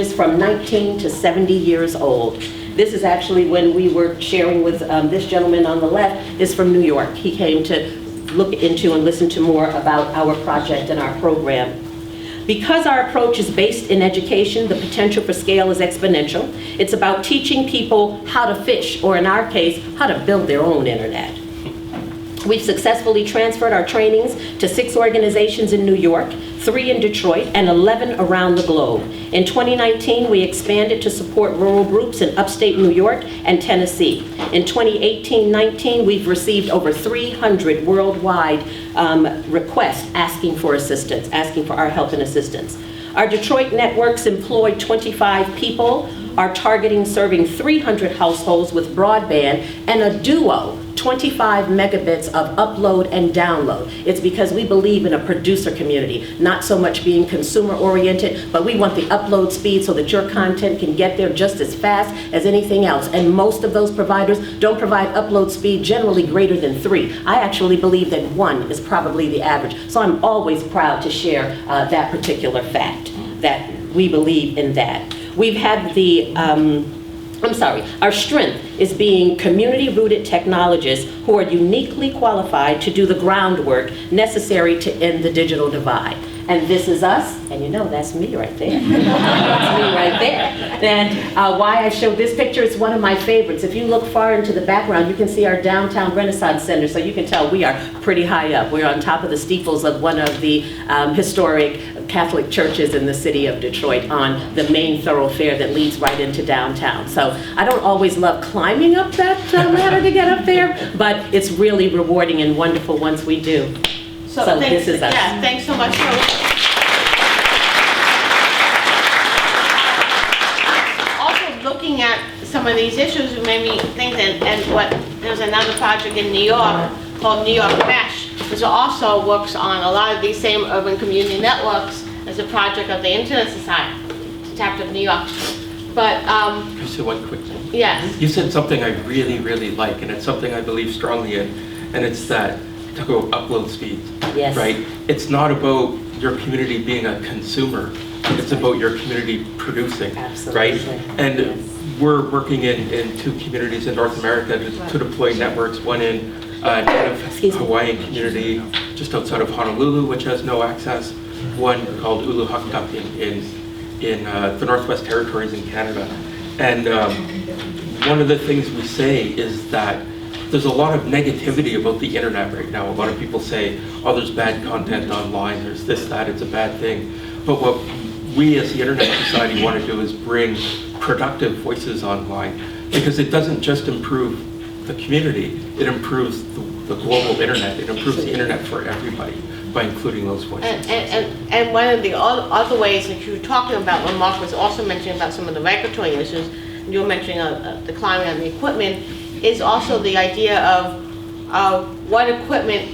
is from 19 to 70 years old. This is actually when we were sharing with this gentleman on the left is from New York. He came to look into and listen to more about our project and our program. Because our approach is based in education, the potential for scale is exponential. It's about teaching people how to fish, or in our case, how to build their own internet. We've successfully transferred our trainings to 6 organizations in New York, 3 in Detroit, and 11 around the globe. In 2019, we expanded to support rural groups in upstate New York and Tennessee. In 2018-19, we've received over 300 worldwide requests asking for assistance, asking for our help and assistance. Our Detroit networks employ 25 people, are targeting serving 300 households with broadband, and a duo, 25 megabits of upload and download. It's because we believe in a producer community, not so much being consumer oriented, but we want the upload speed so that your content can get there just as fast as anything else. And most of those providers don't provide upload speed generally greater than 3. I actually believe that 1 is probably the average. So I'm always proud to share that particular fact, that we believe in that. We've had the our strength is being community-rooted technologists who are uniquely qualified to do the groundwork necessary to end the digital divide. And this is us, and you know that's me right there. That's me right there. And why I show this picture, it's one of my favorites. If you look far into the background, you can see our downtown Renaissance Center, so you can tell we are pretty high up. We're on top of the steeples of one of the historic Catholic churches in the city of Detroit on the main thoroughfare that leads right into downtown. So I don't always love climbing up that ladder to get up there, but it's really rewarding and wonderful once we do. So this is us. Yeah, thanks so much. Also looking at some of these issues made me think there's another project in New York called New York Mesh, which also works on a lot of these same urban community networks as a project of the Internet Society, chapter of New York. But Can I say one quick thing? yes. You said something I really, really like, and it's something I believe strongly in, and it's that talk about upload speed, Yes. right? It's not about your community being a consumer. It's about your community producing, Absolutely. right? And Yes. we're working in 2 communities in North America to deploy networks, one in a native Hawaiian community just outside of Honolulu, which has no access, one called Uluhaktak in the Northwest Territories in Canada. And one of the things we say is that there's a lot of negativity about the internet right now. A lot of people say, oh, there's bad content online, there's this, that, it's a bad thing. But what we as the Internet Society want to do is bring productive voices online, because it doesn't just improve the community, it improves the global internet, it improves the internet for everybody by including those voices. And one of the other ways that you were talking about, when Mark was also mentioning about some of the regulatory issues, and you were mentioning the climate and the equipment, is also the idea of what equipment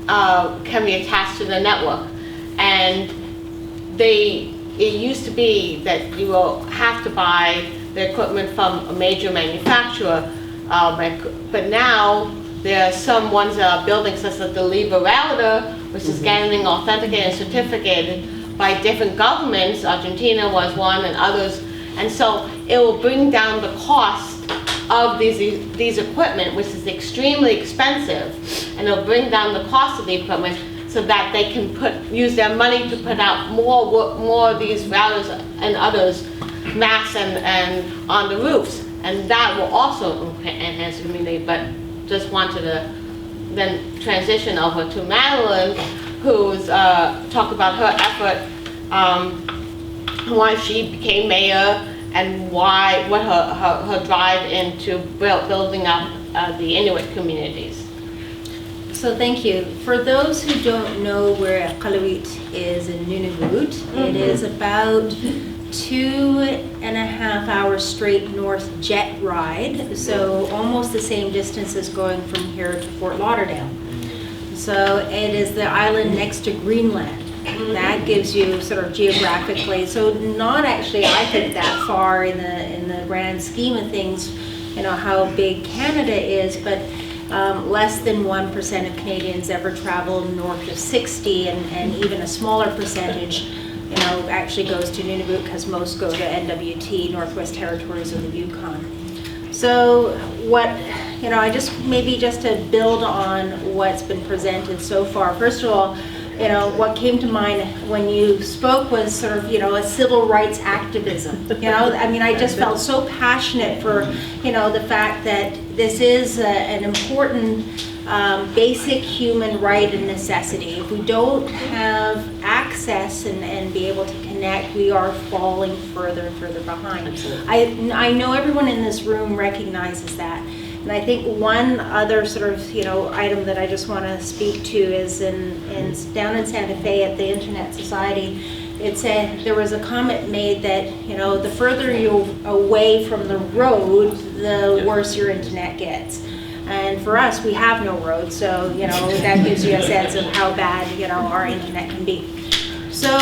can be attached to the network. And it used to be that you will have to buy the equipment from a major manufacturer, but now there are some ones that are building, such as the Libra router, which is getting authenticated and certificated by different governments. Argentina was one, and others. And so it will bring down the cost of these equipment, which is extremely expensive, and it'll bring down the cost of the equipment so that they can use their money to put out more of these routers and others, mass and on the roofs, and that will also enhance the community. But just wanted to then transition over to Madeline, who's talked about her effort, why she became mayor, and what her drive into building up the Inuit communities. So thank you. For those who don't know where Qaluit is in Nunavut, it is about 2.5 hours straight north jet ride, so almost the same distance as going from here to Fort Lauderdale. So it is the island next to Greenland. That gives you sort of geographically, so not actually, I think, that far in the grand scheme of things, you know, how big Canada is, but less than 1% of Canadians ever travel north of 60, and even a smaller percentage actually goes to Nunavut because most go to NWT, Northwest Territories, or the Yukon. So just to build on what's been presented so far. First of all, what came to mind when you spoke was sort of, a civil rights activism. I just felt so passionate for, the fact that this is an important basic human right and necessity. If we don't have access and be able to connect, we are falling further and further behind. Absolutely. I know everyone in this room recognizes that. And I think one other sort of, item that I just want to speak to is down in Santa Fe at the Internet Society. It said, there was a comment made that, the further you're away from the road, the worse your internet gets. And for us, we have no road, so, that gives you a sense of how bad, our internet can be. So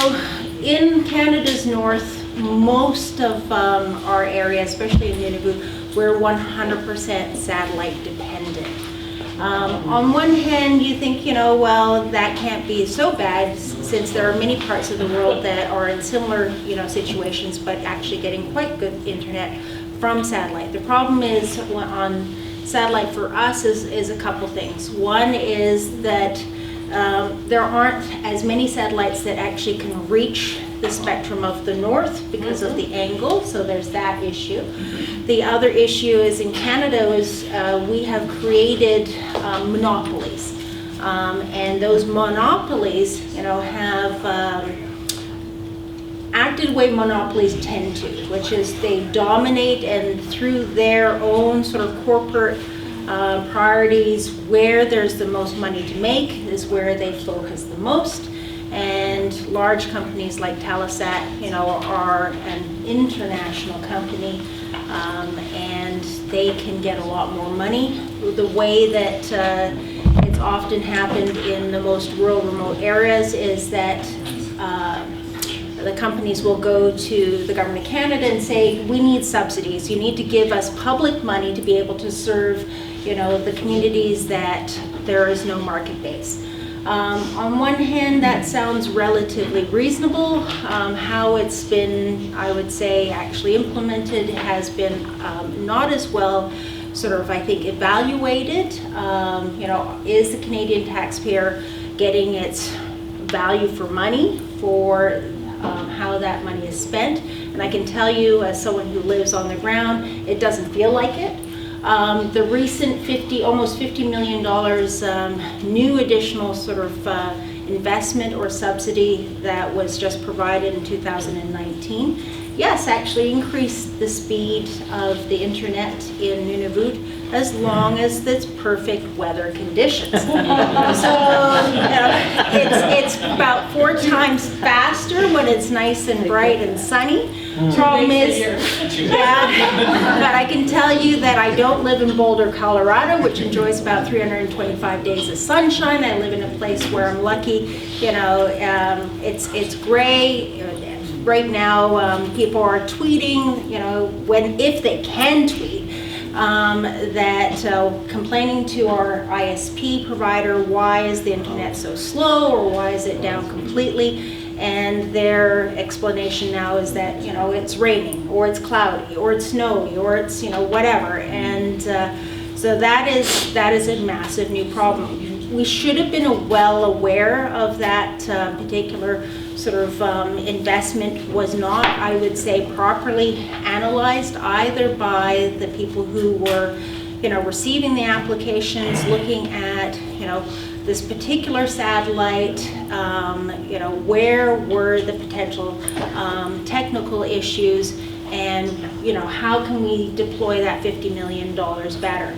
in Canada's north, most of our area, especially in Nunavut, we're 100% satellite dependent. On one hand, you think, well, that can't be so bad since there are many parts of the world that are in similar, situations, but actually getting quite good internet from satellite. The problem is on satellite for us is a couple things. One is that there aren't as many satellites that actually can reach the spectrum of the north because of the angle, so there's that issue. The other issue is in Canada is we have created monopolies, and those monopolies, have acted the way monopolies tend to, which is they dominate, and through their own sort of corporate priorities, where there's the most money to make is where they focus the most. And large companies like Telesat, are an international company, and they can get a lot more money. The way that it's often happened in the most rural, remote areas is that the companies will go to the government of Canada and say, we need subsidies. You need to give us public money to be able to serve, the communities that there is no market base. On one hand, that sounds relatively reasonable. How it's been, I would say, actually implemented has been not as well I think, evaluated. Is the Canadian taxpayer getting its value for money for how that money is spent? And I can tell you, as someone who lives on the ground, it doesn't feel like it. The recent almost $50 million new additional investment or subsidy that was just provided in 2019, yes, actually increased the speed of the internet in Nunavut as long as it's perfect weather conditions. It's about 4 times faster when it's nice and bright and sunny. Problem is, but I can tell you that I don't live in Boulder, Colorado, which enjoys about 325 days of sunshine. I live in a place where I'm lucky, it's gray. Right now, people are tweeting, if they can tweet, that complaining to our ISP provider, why is the internet so slow, or why is it down completely? And their explanation now is that, it's raining, or it's cloudy, or it's snowy, or it's, whatever. And so that is a massive new problem. We should have been well aware of that particular investment was not, I would say, properly analyzed either by the people who were, receiving the applications, looking at, this particular satellite, where were the potential technical issues, and, how can we deploy that $50 million better?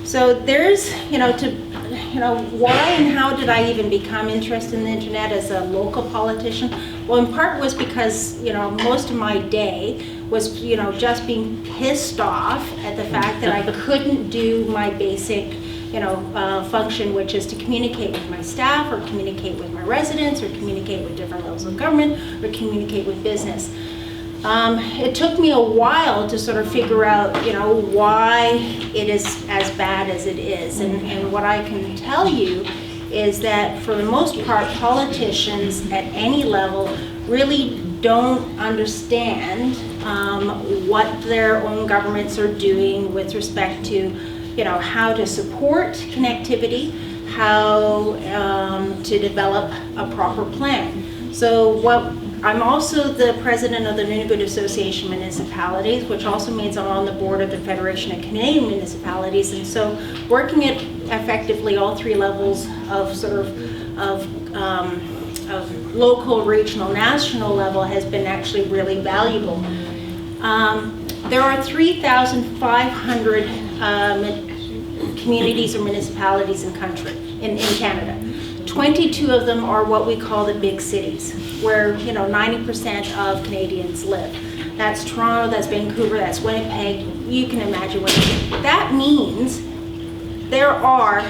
So there's, why and how did I even become interested in the internet as a local politician? Well, in part was because, most of my day was, just being pissed off at the fact that I couldn't do my basic, function, which is to communicate with my staff, or communicate with my residents, or communicate with different levels of government, or communicate with business. It took me a while to figure out, why it is as bad as it is. And what I can tell you is that for the most part, politicians at any level really don't understand what their own governments are doing with respect to, how to support connectivity, how to develop a proper plan. So I'm also the president of the Nunavut Association of Municipalities, which also means I'm on the board of the Federation of Canadian Municipalities, and so working at effectively all three levels of of local, regional, national level has been actually really valuable. There are 3,500 communities or municipalities in Canada. 22 of them are what we call the big cities, where 90% of Canadians live. That's Toronto, that's Vancouver, that's Winnipeg. You can imagine what that means. There are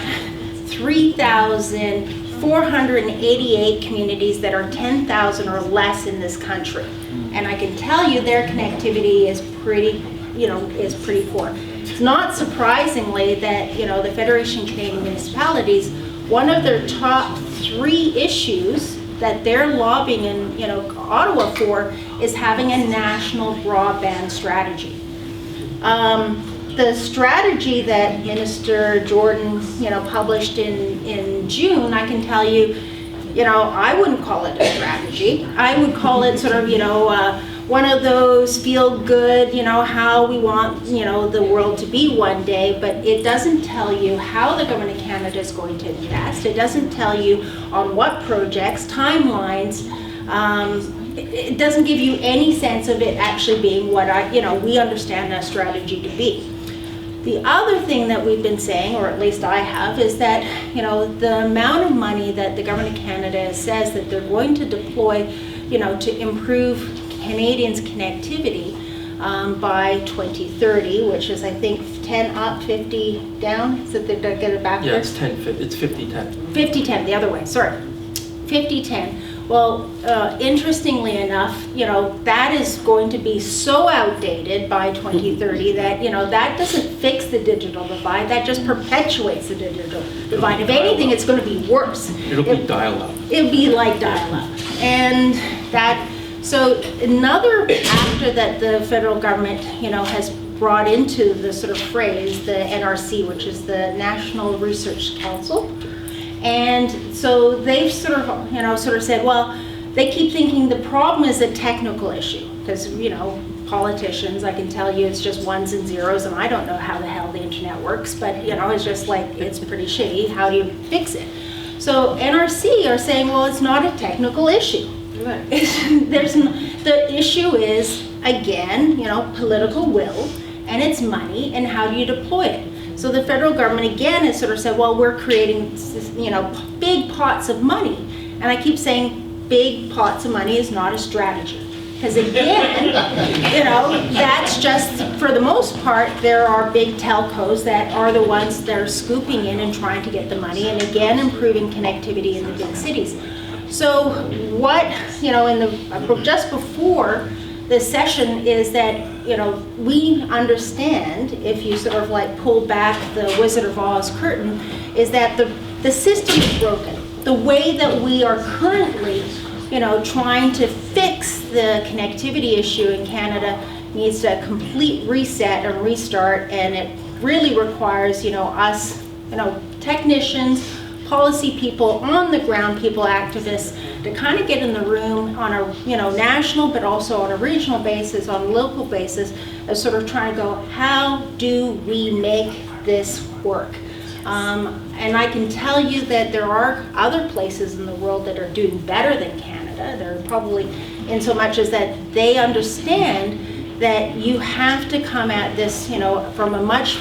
3,488 communities that are 10,000 or less in this country, and I can tell you their connectivity is pretty poor. It's not surprisingly that the Federation of Canadian Municipalities, one of their top 3 issues that they're lobbying in Ottawa for is having a national broadband strategy. The strategy that Minister Jordan published in June, I can tell you, I wouldn't call it a strategy. I would call it sort of one of those feel good, how we want the world to be one day, but it doesn't tell you how the government of Canada is going to invest. It doesn't tell you on what projects, timelines. It doesn't give you any sense of it actually being what we understand a strategy to be. The other thing that we've been saying, or at least I have, is that the amount of money that the government of Canada says that they're going to deploy, to improve Canadians' connectivity by 2030, which is I think 10 up, 50 down. Is it get it backwards? Yeah, it's 10. It's 50-10. 50-10, the other way. Sorry, 50-10. Well, interestingly enough, that is going to be so outdated by 2030 that, that doesn't fix the digital divide, that just perpetuates the digital divide. If anything, it's going to be worse. It'll be dial-up. It'll be like dial-up. And so another actor that the federal government, has brought into the sort of phrase, the NRC, which is the National Research Council. And so they've sort of said, well, they keep thinking the problem is a technical issue because, politicians, I can tell you it's just ones and zeros and I don't know how the hell the internet works, but, it's just like, it's pretty shitty. How do you fix it? So NRC are saying, well, it's not a technical issue. Right. The issue is, again, political will and it's money and how do you deploy it? So the federal government again has sort of said, well, we're creating, big pots of money. And I keep saying big pots of money is not a strategy. Because again, that's just, for the most part, there are big telcos that are the ones that are scooping in and trying to get the money and again, improving connectivity in the big cities. So what, just before this session is that, we understand, if you sort of like pull back the Wizard of Oz curtain, is that the system is broken. The way that we are currently, trying to fix the connectivity issue in Canada needs a complete reset and restart, and it really requires, us, technicians, policy people, on the ground people, activists, to kind of get in the room on a national but also on a regional basis, on a local basis, as sort of trying to go, how do we make this work? And I can tell you that there are other places in the world that are doing better than Canada. They're probably in so much as that they understand that you have to come at this from a much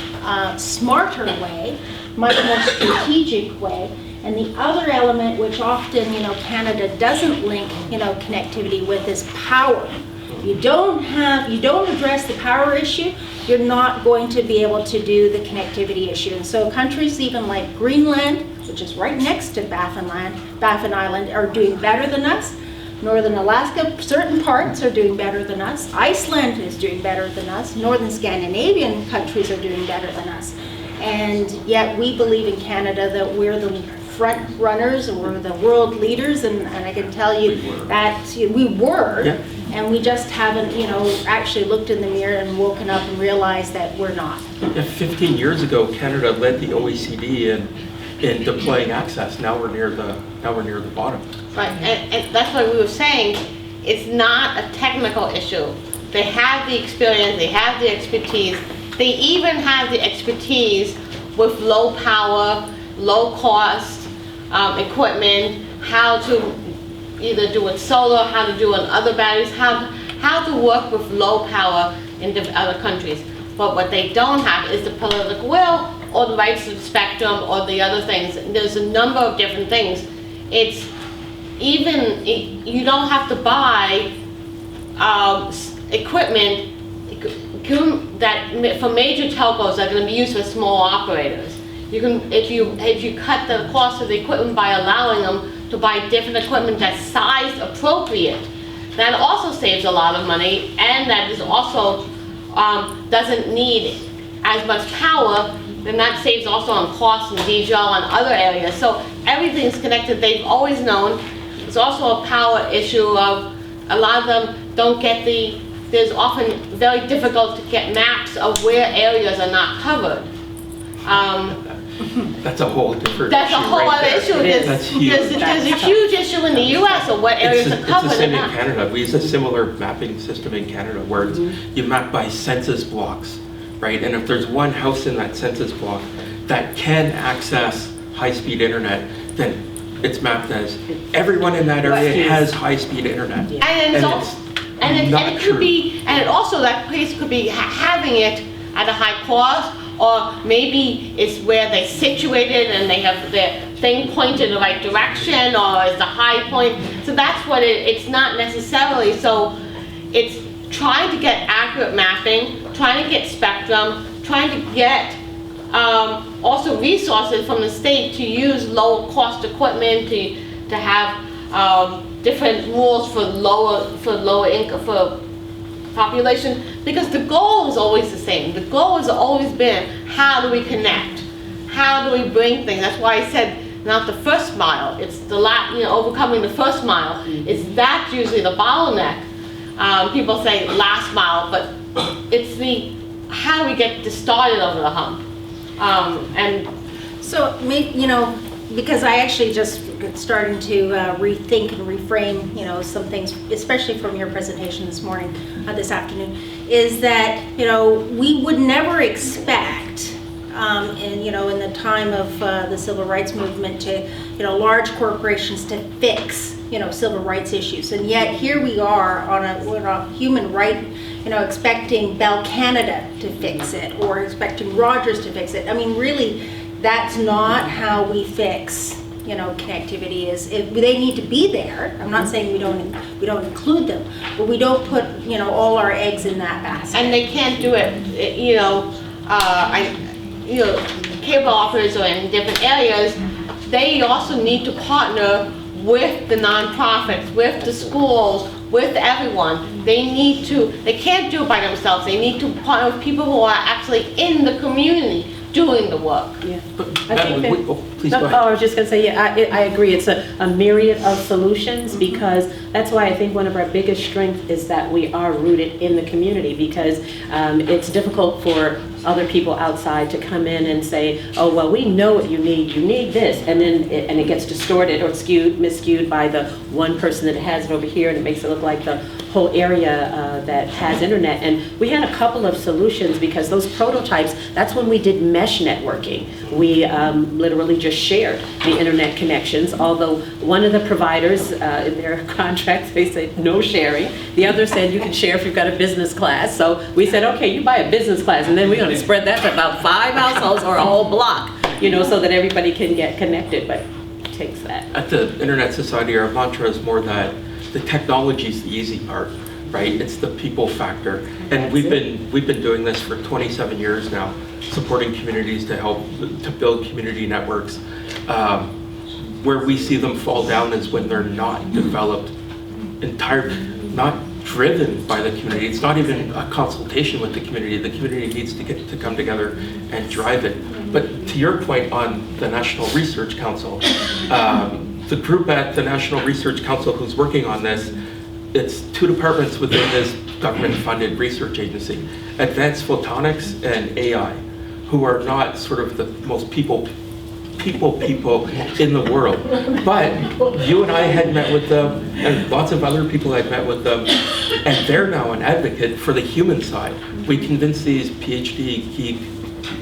smarter way, much more strategic way. And the other element, which often, Canada doesn't link, connectivity with, is power. You don't address the power issue, you're not going to be able to do the connectivity issue. And so countries even like Greenland, which is right next to Baffin Island, are doing better than us. Northern Alaska, certain parts are doing better than us. Iceland is doing better than us. Northern Scandinavian countries are doing better than us. And yet we believe in Canada that we're the front runners, we're the world leaders, and I can tell you that we were, Yeah. and we just haven't, actually looked in the mirror and woken up and realized that we're not. Yeah, 15 years ago, Canada led the OECD in deploying access. Now we're near the bottom. Right, and that's why we were saying, it's not a technical issue. They have the experience, they have the expertise, they even have the expertise with low power, low cost equipment, how to either do it solar, how to do it on other batteries, how to work with low power in other countries. But what they don't have is the political will or the rights to the spectrum or the other things. There's a number of different things. It's even, you don't have to buy equipment that for major telcos that are going to be used for small operators. You can, if you cut the cost of the equipment by allowing them to buy different equipment that's sized appropriate, that also saves a lot of money, and that is also doesn't need as much power. Then that saves also on costs and diesel and other areas. So everything's connected. They've always known. It's also a power issue of a lot of them don't get there's often very difficult to get maps of where areas are not covered. That's a whole different That's a issue whole right other there. issue. That's huge. There's a huge issue in the US of what areas are It's covered the same and in not. Canada. We use a similar mapping system in Canada where it's, you map by census blocks, right? And if there's one house in that census block that can access high-speed internet, then it's mapped as everyone in that area has high-speed internet. And it's also, and it could be, and it also, that place could be having it at a high cost, or maybe it's where they're situated and they have their thing pointed in the right direction, or it's the high point. So that's what it's not necessarily. So it's trying to get accurate mapping, trying to get spectrum, trying to get also resources from the state to use lower cost equipment, to have different rules for lower income, for population, because the goal is always the same. The goal has always been, how do we connect? How do we bring things? That's why I said not the first mile. It's the overcoming the first mile. That's usually the bottleneck. People say last mile, but it's the how do we get this started over the hump? And So, because I actually just starting to rethink and reframe, some things, especially from your presentation this morning, this afternoon, is that, we would never expect, in the time of the civil rights movement, to, large corporations to fix, civil rights issues. And yet here we are on a human right, expecting Bell Canada to fix it, or expecting Rogers to fix it. I mean, really, that's not how we fix, connectivity. They need to be there. I'm not saying we don't include them, but we don't put, all our eggs in that basket. and they can't do it, cable operators are in different areas. They also need to partner with the nonprofits, with the schools, with everyone. They can't do it by themselves. They need to partner with people who are actually in the community doing the work. Yeah. But I think Madeline, please go ahead. I was just going to say, yeah, I agree. It's a myriad of solutions, because that's why I think one of our biggest strengths is that we are rooted in the community, because it's difficult for other people outside to come in and say, oh, well, we know what you need this, and then it gets distorted or miscued by the one person that has it over here, and it makes it look like the whole area that has internet. And we had a couple of solutions, because those prototypes, that's when we did mesh networking. We literally just shared the internet connections, although one of the providers in their contracts, they said no sharing. The other said you can share if you've got a business class. So we said, okay, you buy a business class, and then we're going to spread that to about 5 households or a whole block, so that everybody can get connected. But it takes that. At the Internet Society, our mantra is more that the technology is the easy part, right? It's the people factor. And we've been doing this for 27 years now, supporting communities to help to build community networks. Where we see them fall down is when they're not developed not driven by the community. It's not even a consultation with the community. The community needs to get to come together and drive it. But to your point on the National Research Council, the group at the National Research Council who's working on this, it's two departments within this government-funded research agency, Advanced Photonics and AI, who are not sort of the most people in the world. But you and I had met with them, and lots of other people had met with them, and they're now an advocate for the human side. We convinced these PhD geek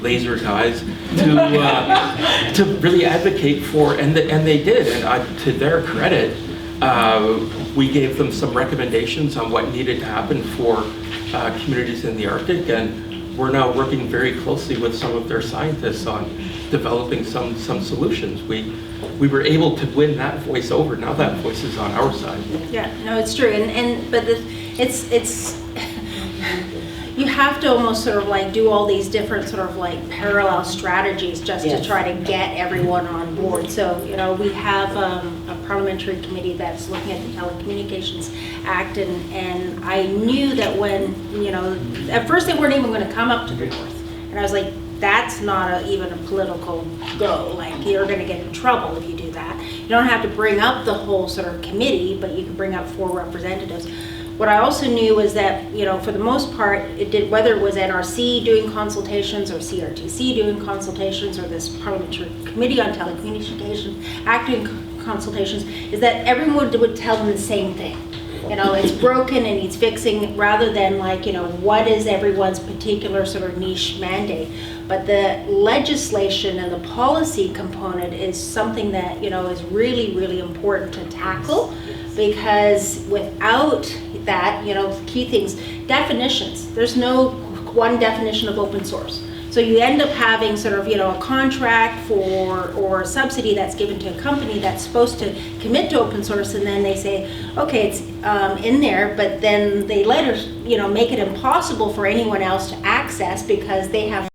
laser guys to really advocate for, and they did. And to their credit, we gave them some recommendations on what needed to happen for communities in the Arctic, and we're now working very closely with some of their scientists on developing some solutions. We were able to win that voice over. Now that voice is on our side. Yeah, no, it's true, but it's you have to almost sort of like do all these different sort of like parallel strategies just to try to get everyone on board. So, you know, we have a parliamentary committee that's looking at the Telecommunications Act, and I knew that when, you know, at first they weren't even going to come up to the north, and I was like, that's not even a political go. Like, you're going to get in trouble if you do that. You don't have to bring up the whole sort of committee, but you can bring up 4 representatives. What I also knew was that, you know, for the most part, it did, whether it was NRC doing consultations or CRTC doing consultations or this Parliamentary Committee on Telecommunications Act doing consultations, is that everyone would tell them the same thing. You know, it's broken and needs fixing, rather than like, you know, what is everyone's particular sort of niche mandate. But the legislation and the policy component is something that, you know, is really, really important to tackle, because without that, you know, key things, definitions, there's no one definition of open source. So you end up having sort of, you know, a contract for, or a subsidy that's given to a company that's supposed to commit to open source, and then they say, okay, it's in there, but then they later, you know, make it impossible for anyone else to access because they have